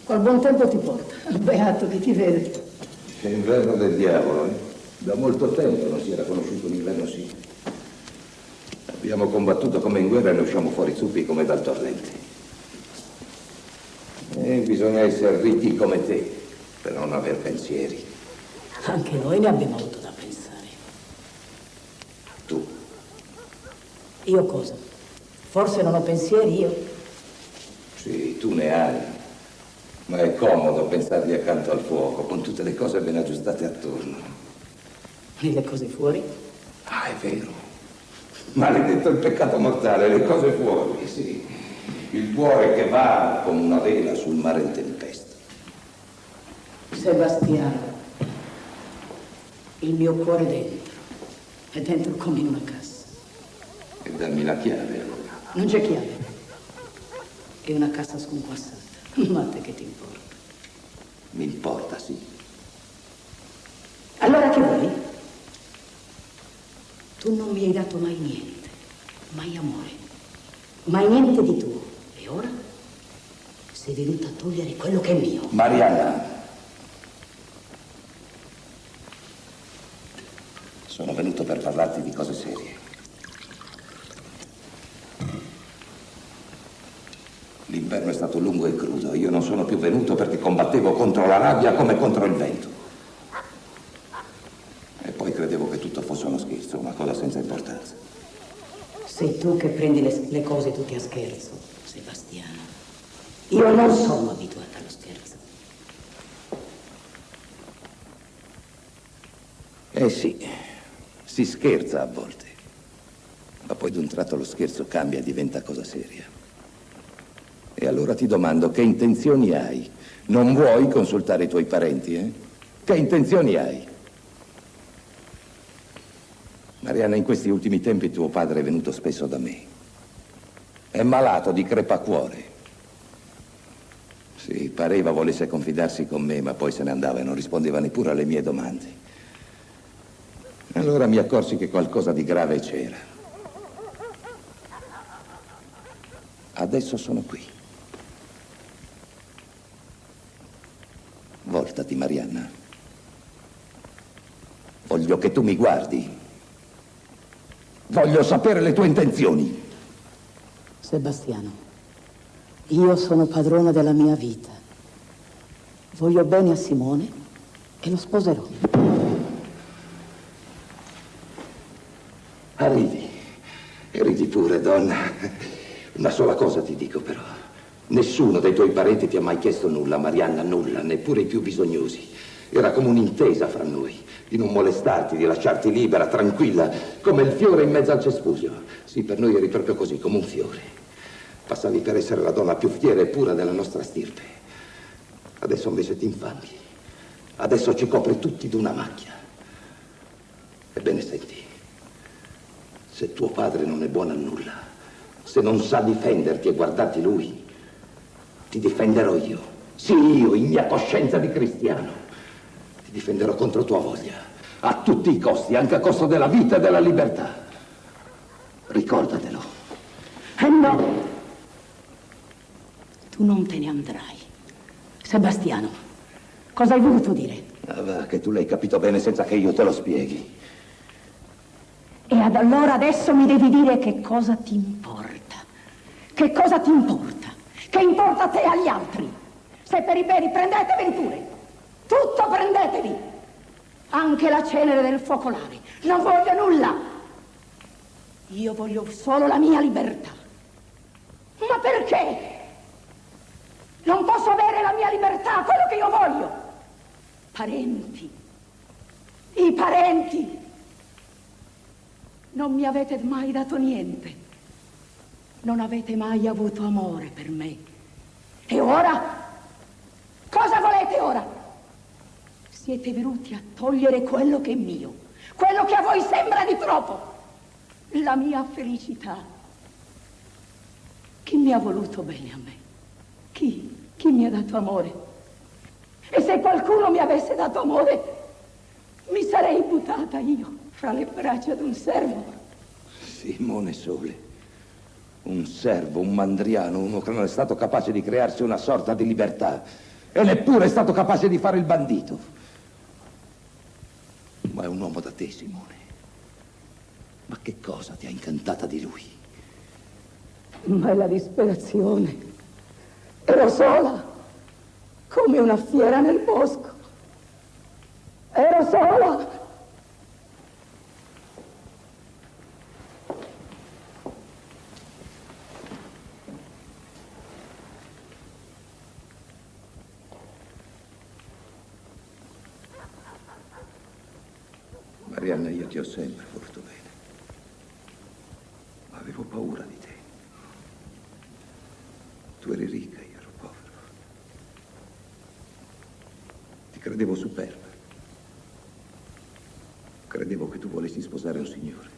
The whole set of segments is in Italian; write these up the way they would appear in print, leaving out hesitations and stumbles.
Qual buon tempo ti porta? Beato chi ti vede. È inverno del diavolo, eh? Da molto tempo non si era conosciuto un inverno sì. Abbiamo combattuto come in guerra e ne usciamo fuori zuppi come dal torrente. E bisogna essere ricchi come te, per non aver pensieri. Anche noi ne abbiamo avuto da pensare. Tu? Io cosa? Forse non ho pensieri io? Sì, tu ne hai. Ma è comodo pensarli accanto al fuoco, con tutte le cose ben aggiustate attorno. E le cose fuori? Ah, è vero. Maledetto il peccato mortale, le cose fuori, sì. Il cuore che va come una vela sul mare in tempesta. Sebastiano, il mio cuore dentro. È dentro come in una cassa. E dammi la chiave, allora. Non c'è chiave. È una cassa sconquassata. Ma a te che ti importa? Mi importa, sì. Allora che vuoi? Tu non mi hai dato mai niente, mai amore, mai niente di tuo. E ora sei venuta a togliere quello che è mio. Marianna, sono venuto per parlarti di cose serie. L'inverno è stato lungo e crudo. Io non sono più venuto perché combattevo contro la rabbia come contro il vento. E poi credevo che tutto fosse uno scherzo, una cosa senza importanza. Sei tu che prendi le cose tutte a scherzo, Sebastiano. Io non sono abituata allo scherzo. Eh sì, si scherza a volte. Ma poi d'un tratto lo scherzo cambia e diventa cosa seria. E allora ti domando, che intenzioni hai? Non vuoi consultare i tuoi parenti, eh? Che intenzioni hai? Marianna, in questi ultimi tempi tuo padre è venuto spesso da me. È malato di crepacuore. Sì, pareva volesse confidarsi con me, ma poi se ne andava e non rispondeva neppure alle mie domande. Allora mi accorsi che qualcosa di grave c'era. Adesso sono qui. Voltati, Marianna. Voglio che tu mi guardi. Voglio sapere le tue intenzioni. Sebastiano, io sono padrona della mia vita. Voglio bene a Simone e lo sposerò. Arrivi. E ridi pure, donna. Una sola cosa ti dico, però. Nessuno dei tuoi parenti ti ha mai chiesto nulla, Marianna, nulla, neppure i più bisognosi. Era come un'intesa fra noi, di non molestarti, di lasciarti libera, tranquilla, come il fiore in mezzo al cespuglio. Sì, per noi eri proprio così, come un fiore. Passavi per essere la donna più fiera e pura della nostra stirpe. Adesso invece ti infami. Adesso ci copri tutti d'una macchia. Ebbene, senti, se tuo padre non è buono a nulla, se non sa difenderti e guardarti lui, ti difenderò io. Sì, io, in mia coscienza di cristiano. Ti difenderò contro tua voglia. A tutti i costi, anche a costo della vita e della libertà. Ricordatelo. No! Tu non te ne andrai. Sebastiano, cosa hai voluto dire? Ah, va, che tu l'hai capito bene senza che io te lo spieghi. E allora adesso mi devi dire che cosa ti importa. Che cosa ti importa? Che importa a te e agli altri? Se per i beni prendeteveli pure. Tutto prendetevi. Anche la cenere del focolare. Non voglio nulla. Io voglio solo la mia libertà. Ma perché? Non posso avere la mia libertà, quello che io voglio. Parenti. I parenti. Non mi avete mai dato niente. Non avete mai avuto amore per me. E ora? Cosa volete ora? Siete venuti a togliere quello che è mio, quello che a voi sembra di troppo, la mia felicità. Chi mi ha voluto bene a me? Chi? Chi mi ha dato amore? E se qualcuno mi avesse dato amore, mi sarei buttata io fra le braccia d'un servo. Simone Sole. Un servo, un mandriano, uno che non è stato capace di crearsi una sorta di libertà. E neppure è stato capace di fare il bandito. Ma è un uomo da te, Simone. Ma che cosa ti ha incantata di lui? Ma è la disperazione. Ero sola, come una fiera nel bosco. Ero sola. Marianna, io ti ho sempre voluto bene. Ma avevo paura di te. Tu eri ricca, io ero povero. Ti credevo superba. Credevo che tu volessi sposare un signore.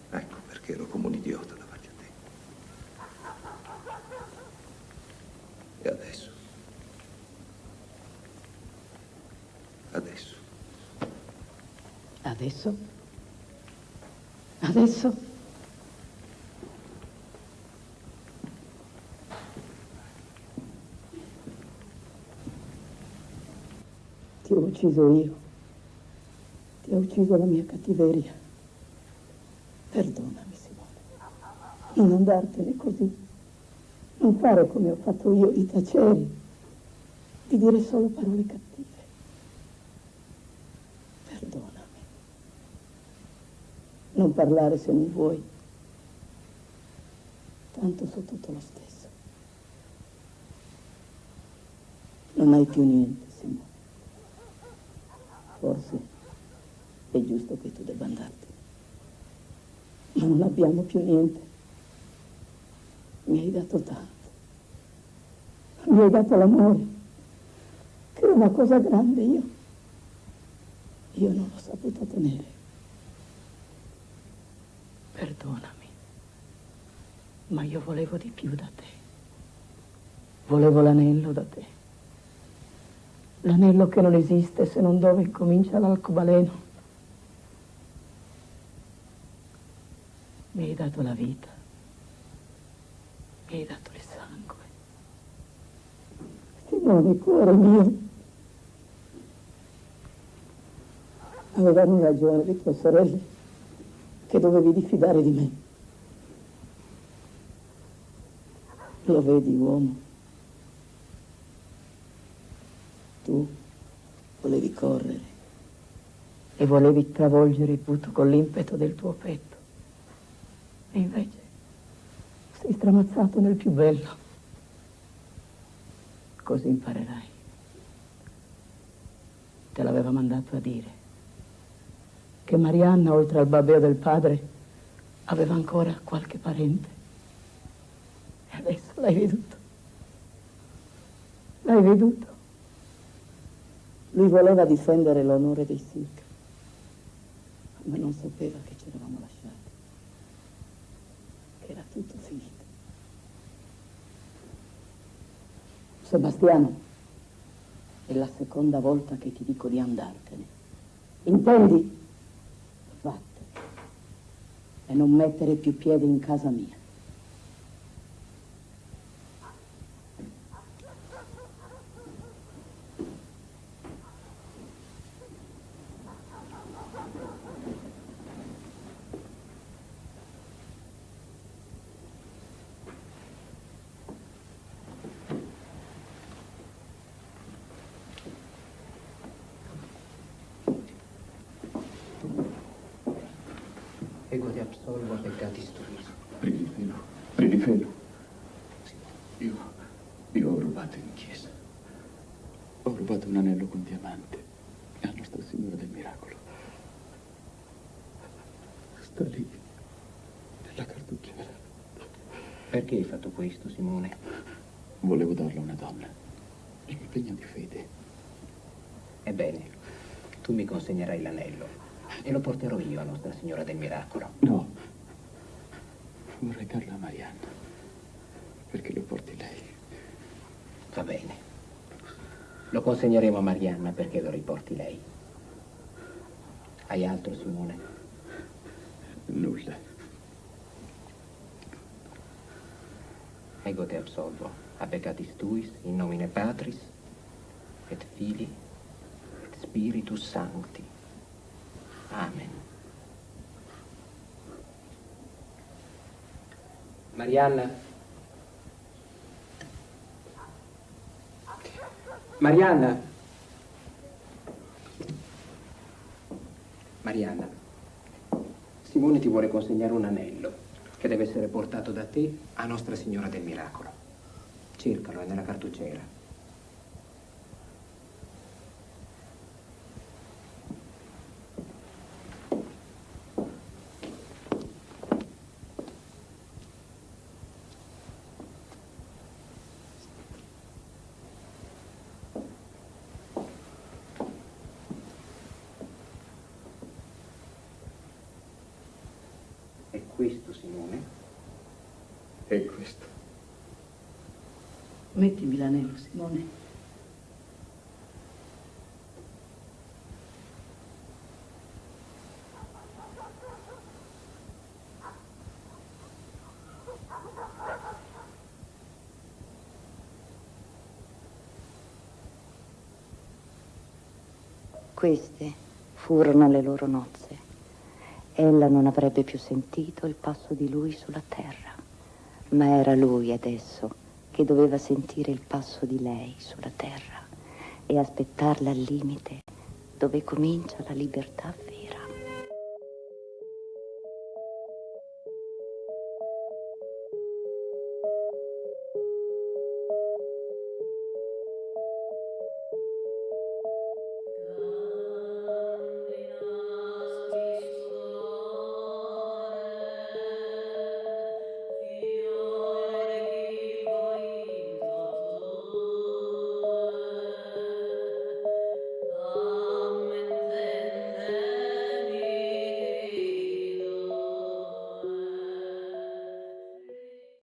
Ecco perché ero come un idiota davanti a te. E adesso? Adesso? Adesso? Adesso? Ti ho ucciso io. Ti ho ucciso la mia cattiveria. Perdonami, Simone. Non andartene così. Non fare come ho fatto io, di tacere, di dire solo parole cattive. Perdonami. Non parlare se non vuoi. Tanto so tutto lo stesso. Non hai più niente, Simone. Forse è giusto che tu debba andartene. Ma non abbiamo più niente. Mi hai dato tanto. Mi hai dato l'amore, che è una cosa grande. Io non l'ho saputo tenere. Perdonami, ma io volevo di più da te. Volevo l'anello da te. L'anello che non esiste se non dove incomincia l'arcobaleno. Mi hai dato la vita. Mi hai dato il sangue. Simone, cuore mio. Avevano ragione le tue sorelle, che dovevi diffidare di me. Lo vedi, uomo? Tu volevi correre e volevi travolgere il buto con l'impeto del tuo petto. E invece sei stramazzato nel più bello. Così imparerai. Te l'aveva mandato a dire che Marianna, oltre al babbeo del padre, aveva ancora qualche parente. E adesso l'hai veduto. L'hai veduto. Lui voleva difendere l'onore dei Silk, ma non sapeva che ci eravamo lasciati, che era tutto finito. Sebastiano, è la seconda volta che ti dico di andartene. Intendi? Vattene. E non mettere più piede in casa mia. Ego ti absolvo a peccati studi. Prinifelo. Io ho rubato in chiesa. Ho rubato un anello con diamante a Nostra Signora del Miracolo. Sta lì, nella cartucciera. Perché hai fatto questo, Simone? Volevo darlo a una donna, impegno di fede. Ebbene, tu mi consegnerai l'anello e lo porterò io a Nostra Signora del Miracolo. No, vorrei darlo a Marianna, perché lo porti lei. Va bene. Lo consegneremo a Marianna perché lo riporti lei. Hai altro, Simone? Nulla. Ego te absolvo, a peccatis tuis, in nomine Patris, et Filii, et Spiritus Sancti. Amen. Marianna? Marianna? Marianna, Simone ti vuole consegnare un anello che deve essere portato da te a Nostra Signora del Miracolo. Cercalo, è nella cartucciera. È questo, Simone? È questo. Mettimi l'anello, Simone. Queste furono le loro nozze. Ella non avrebbe più sentito il passo di lui sulla terra, ma era lui adesso che doveva sentire il passo di lei sulla terra e aspettarla al limite dove comincia la libertà vera.